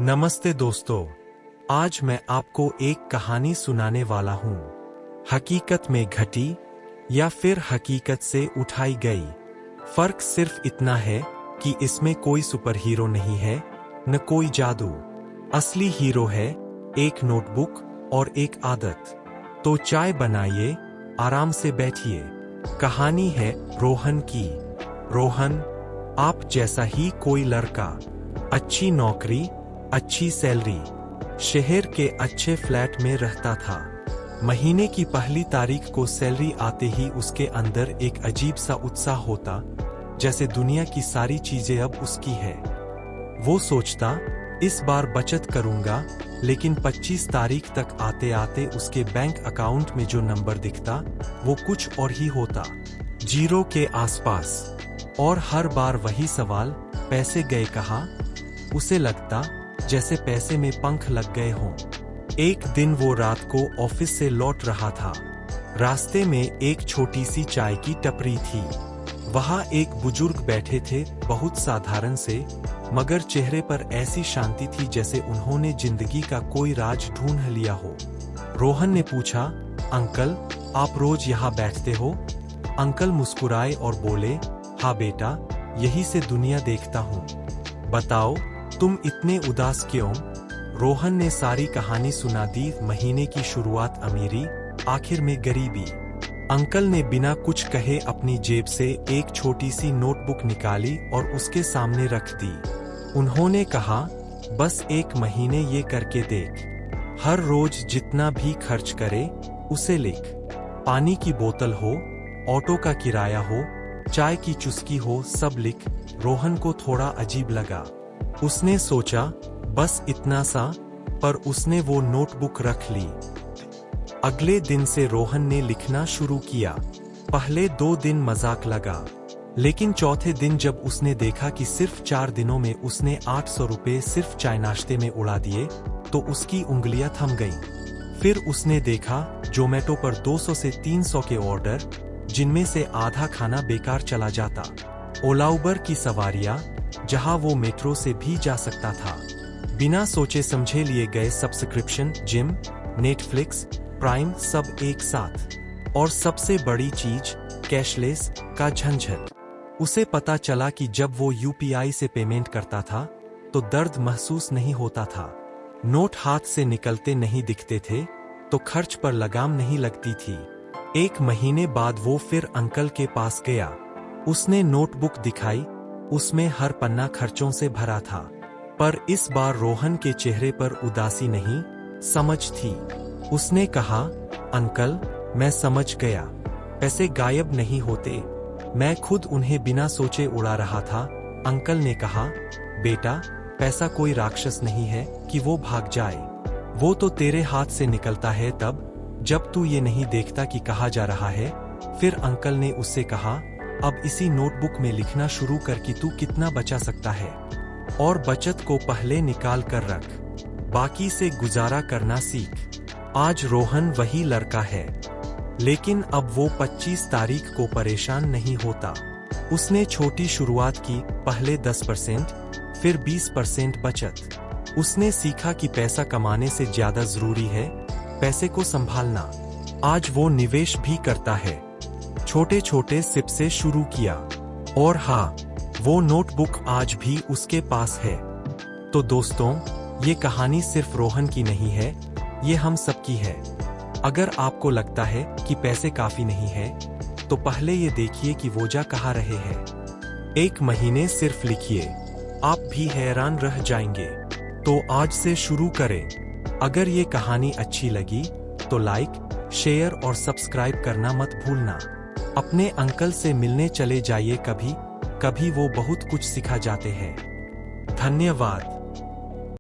नमस्ते दोस्तों, आज मैं आपको एक कहानी सुनाने वाला हूँ। हकीकत में घटी या फिर हकीकत से उठाई गई। फर्क सिर्फ इतना है कि इसमें कोई सुपर हीरो नहीं है, न कोई जादू। असली हीरो है एक नोटबुक और एक आदत। तो चाय बनाइए, आराम से बैठिए। कहानी है रोहन की। रोहन, आप जैसा ही कोई लड़का, अच्छी नौकरी, अच्छी सैलरी, शहर के अच्छे फ्लैट में रहता था। महीने की पहली तारीख को सैलरी आते ही उसके अंदर एक अजीब सा उत्साह होता, जैसे दुनिया की सारी चीजें अब उसकी है। वो सोचता, इस बार बचत करूंगा, लेकिन 25 तारीख तक आते आते उसके बैंक अकाउंट में जो नंबर दिखता वो कुछ और ही होता, जीरो के आसपास। और हर बार वही सवाल, पैसे गए कहाँ? उसे लगता जैसे पैसे में पंख लग गए हों। एक दिन वो रात को ऑफिस से लौट रहा था। रास्ते में एक छोटी सी चाय की टपरी थी। वहां एक बुजुर्ग बैठे थे, बहुत साधारण से, मगर चेहरे पर ऐसी शांति थी जैसे उन्होंने जिंदगी का कोई राज ढूंढ लिया हो। रोहन ने पूछा, अंकल, आप रोज यहाँ बैठते हो? अंकल मुस्कुराए और बोले, हाँ बेटा, यही से दुनिया देखता हूँ। बताओ, तुम इतने उदास क्यों? रोहन ने सारी कहानी सुना दी। महीने की शुरुआत अमीरी, आखिर में गरीबी। अंकल ने बिना कुछ कहे अपनी जेब से एक छोटी सी नोटबुक निकाली और उसके सामने रख दी। उन्होंने कहा, बस एक महीने ये करके देख। हर रोज जितना भी खर्च करे उसे लिख। पानी की बोतल हो, ऑटो का किराया हो, चाय की चुस्की हो, सब लिख। रोहन को थोड़ा अजीब लगा। उसने सोचा, बस इतना सा, पर उसने वो नोटबुक रख ली। अगले दिन से रोहन ने लिखना शुरू किया। पहले 2 दिन मजाक लगा, लेकिन चौथे दिन जब उसने देखा कि सिर्फ 4 दिनों में उसने 800 रुपये सिर्फ चाय नाश्ते में उड़ा दिए, तो उसकी उंगलियां थम गईं। फिर उसने देखा जोमेटो पर 200 से 300 के ऑर्डर, जिनमें से आधा खाना बेकार चला जाता। ओला उबर की सवारियां, जहां वो मेट्रो से भी जा सकता था। बिना सोचे समझे लिए गए सब्सक्रिप्शन, जिम, नेटफ्लिक्स, प्राइम, सब एक साथ। और सबसे बड़ी चीज, कैशलेस का झंझट। उसे पता चला कि जब वो यूपीआई से पेमेंट करता था तो दर्द महसूस नहीं होता था। नोट हाथ से निकलते नहीं दिखते थे, तो खर्च पर लगाम नहीं लगती थी। एक महीने बाद वो फिर अंकल के पास गया। उसने नोटबुक दिखाई, उसमें हर पन्ना खर्चों से भरा था। पर इस बार रोहन के चेहरे पर उदासी नहीं, समझ थी। उसने कहा, अंकल, मैं समझ गया। पैसे गायब नहीं होते, मैं खुद उन्हें बिना सोचे उड़ा रहा था। अंकल ने कहा, बेटा, पैसा कोई राक्षस नहीं है कि वो भाग जाए। वो तो तेरे हाथ से निकलता है तब, जब तू ये नहीं देखता कि कहाँ जा रहा है। फिर अंकल ने उससे कहा, अब इसी नोटबुक में लिखना शुरू कर कि तू कितना बचा सकता है, और बचत को पहले निकाल कर रख, बाकी से गुजारा करना सीख। आज रोहन वही लड़का है, लेकिन अब वो 25 तारीख को परेशान नहीं होता। उसने छोटी शुरुआत की, पहले 10%, फिर 20% बचत। उसने सीखा कि पैसा कमाने से ज्यादा जरूरी है पैसे को संभालना। आज वो निवेश भी करता है, छोटे छोटे सिप से शुरू किया। और हाँ, वो नोटबुक आज भी उसके पास है। तो दोस्तों, ये कहानी सिर्फ रोहन की नहीं है, ये हम सबकी है। अगर आपको लगता है कि पैसे काफी नहीं है, तो पहले ये देखिए कि वो जा कहाँ रहे हैं। एक महीने सिर्फ लिखिए, आप भी हैरान रह जाएंगे। तो आज से शुरू करें। अगर ये कहानी अच्छी लगी तो लाइक, शेयर और सब्सक्राइब करना मत भूलना। अपने अंकल से मिलने चले जाइए कभी कभी, वो बहुत कुछ सिखा जाते हैं। धन्यवाद।